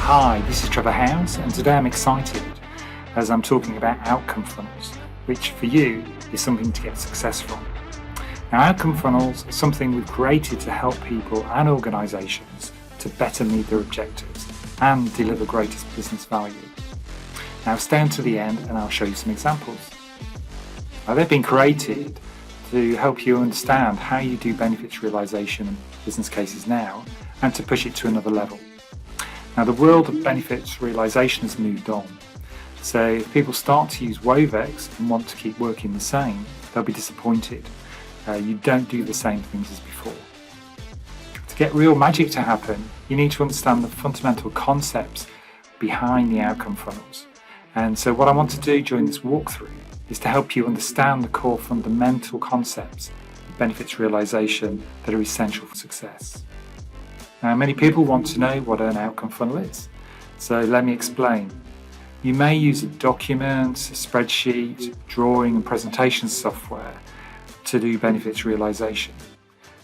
Hi, this is Trevor Howes, and today I'm excited as I'm talking about outcome funnels, which for you is something to get success from. Now, outcome funnels are something we've created to help people and organisations to better meet their objectives and deliver greatest business value. Now, stay until the end and I'll show you some examples. Now, they've been created to help you understand how you do benefits realisation and business cases now and to push it to another level. Now, the world of benefits realisation has moved on. So if people start to use Wovex and want to keep working the same, they'll be disappointed. You don't do the same things as before. To get real magic to happen, you need to understand the fundamental concepts behind the outcome funnels. And so what I want to do during this walkthrough is to help you understand the core fundamental concepts of benefits realisation that are essential for success. Now, many people want to know what an outcome funnel is. So let me explain. You may use a document, a spreadsheet, drawing and presentation software to do benefits realisation.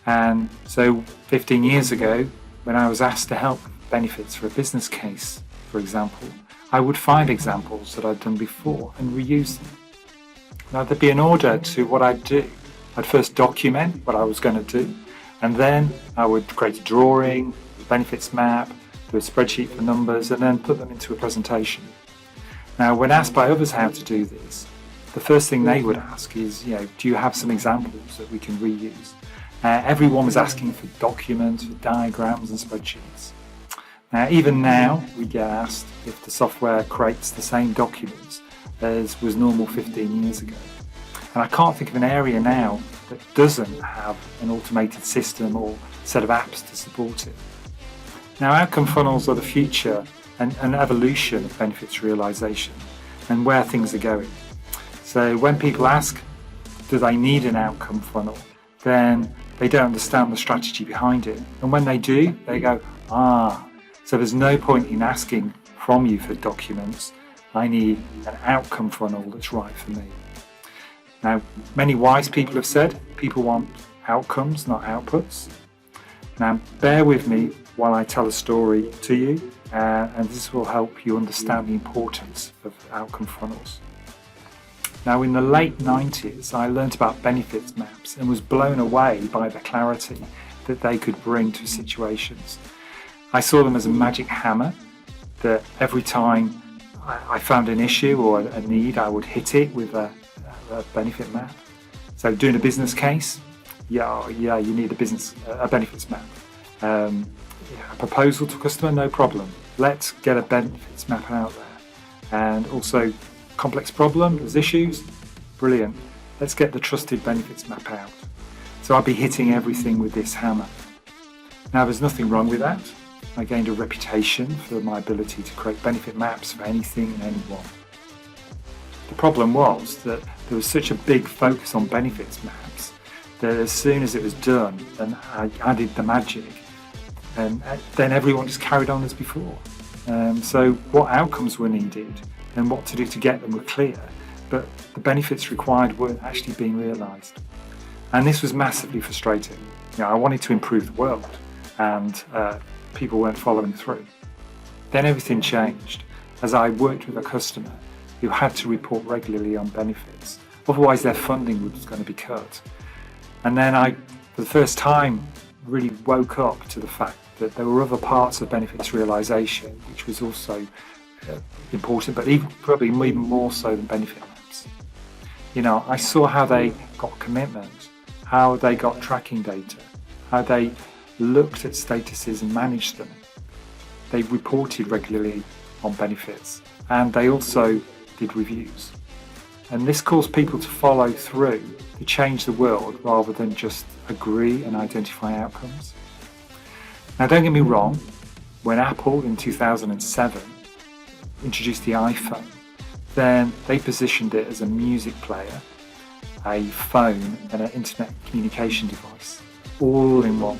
And so 15 years ago, when I was asked to help with benefits for a business case, for example, I would find examples that I'd done before and reuse them. Now, there'd be an order to what I'd do. I'd first document what I was going to do, and then I would create a drawing, a benefits map, do a spreadsheet for numbers, and then put them into a presentation. Now, when asked by others how to do this, the first thing they would ask is, do you have some examples that we can reuse? Everyone was asking for documents, for diagrams and spreadsheets. Even now, we get asked if the software creates the same documents as was normal 15 years ago. And I can't think of an area now that doesn't have an automated system or set of apps to support it. Now, outcome funnels are the future and an evolution of benefits realisation and where things are going. So when people ask, do they need an outcome funnel, then they don't understand the strategy behind it. And when they do, they go, so there's no point in asking from you for documents. I need an outcome funnel that's right for me. Now, many wise people have said people want outcomes, not outputs. Now, bear with me while I tell a story to you, and this will help you understand the importance of outcome funnels. Now, in the late 90s, I learned about benefits maps and was blown away by the clarity that they could bring to situations. I saw them as a magic hammer that every time I found an issue or a need, I would hit it with a benefit map. So doing a business case, you need a benefits map. A proposal to a customer, no problem. Let's get a benefits map out there. And also complex problem, there's issues, brilliant. Let's get the trusted benefits map out. So I'd be hitting everything with this hammer. Now, there's nothing wrong with that. I gained a reputation for my ability to create benefit maps for anything and anyone. The problem was that there was such a big focus on benefits maps that as soon as it was done and I added the magic, and then everyone just carried on as before. So what outcomes were needed and what to do to get them were clear, but the benefits required weren't actually being realised. And this was massively frustrating. I wanted to improve the world and people weren't following through. Then everything changed as I worked with a customer who had to report regularly on benefits. Otherwise their funding was going to be cut. And then I, for the first time, really woke up to the fact that there were other parts of benefits realisation which was also important, but probably even more so than benefit maps. I saw how they got commitment, how they got tracking data, how they looked at statuses and managed them. They reported regularly on benefits and they also did reviews. And this caused people to follow through to change the world rather than just agree and identify outcomes. Now, don't get me wrong, when Apple in 2007 introduced the iPhone, then they positioned it as a music player, a phone and an internet communication device, all in one.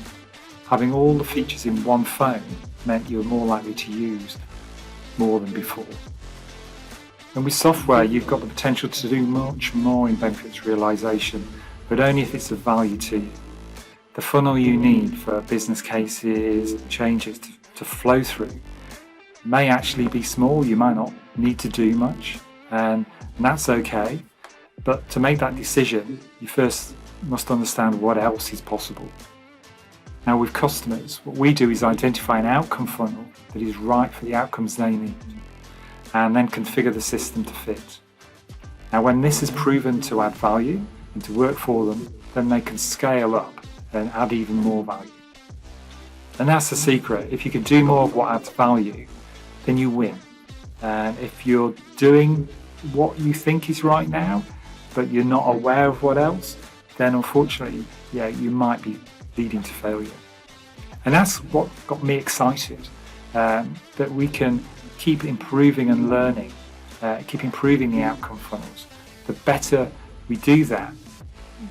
Having all the features in one phone meant you were more likely to use more than before. And with software, you've got the potential to do much more in benefits realisation, but only if it's of value to you. The funnel you need for business cases and changes to flow through may actually be small. You might not need to do much, and that's okay. But to make that decision, you first must understand what else is possible. Now with customers, what we do is identify an outcome funnel that is right for the outcomes they need, and then configure the system to fit. Now when this is proven to add value and to work for them, then they can scale up and add even more value. And that's the secret. If you can do more of what adds value, then you win. And if you're doing what you think is right now, but you're not aware of what else, then unfortunately, you might be leading to failure. And that's what got me excited, that we can keep improving and learning, keep improving the outcome funnels. The better we do that,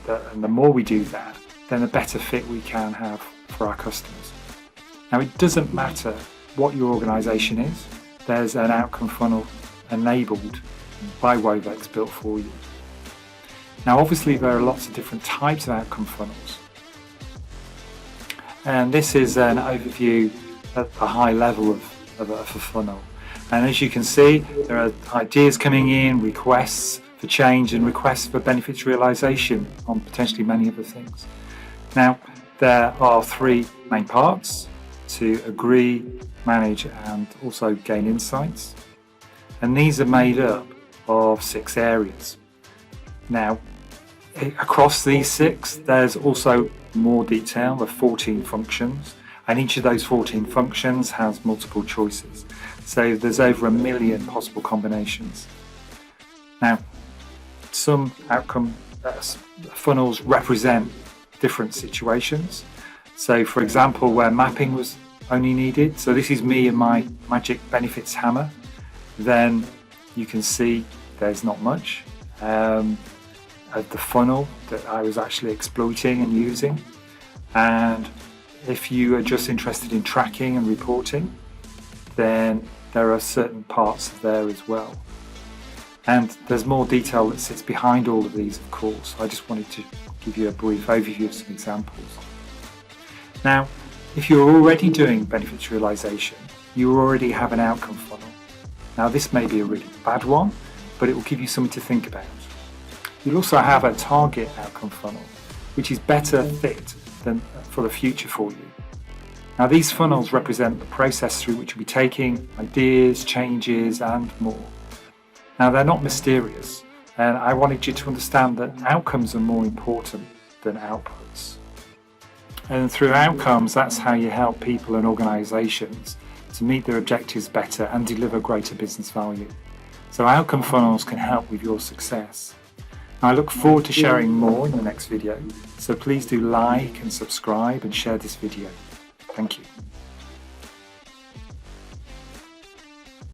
and the more we do that, then the better fit we can have for our customers. Now it doesn't matter what your organisation is, there's an outcome funnel enabled by Wovex built for you. Now obviously there are lots of different types of outcome funnels, and this is an overview at a high level of a funnel. And as you can see, there are ideas coming in, requests for change and requests for benefits realisation on potentially many other things. Now there are three main parts: to agree, manage and also gain insights. And these are made up of 6 areas. Now across these 6 there's also more detail of 14 functions, and each of those 14 functions has multiple choices. So there's over 1 million possible combinations. Now some outcome funnels represent different situations. So for example, where mapping was only needed, so this is me and my magic benefits hammer, then you can see there's not much of the funnel that I was actually exploiting and using. And if you are just interested in tracking and reporting, then there are certain parts there as well. And there's more detail that sits behind all of these, of course. I just wanted to give you a brief overview of some examples. Now, if you're already doing benefits realisation, you already have an outcome funnel. Now this may be a really bad one, but it will give you something to think about. You'll also have a target outcome funnel, which is better fit than for the future for you. Now these funnels represent the process through which you'll be taking ideas, changes and more. Now they're not mysterious, and I wanted you to understand that outcomes are more important than outputs. And through outcomes, that's how you help people and organisations to meet their objectives better and deliver greater business value. So outcome funnels can help with your success. I look forward to sharing more in the next video, so please do like and subscribe and share this video. Thank you.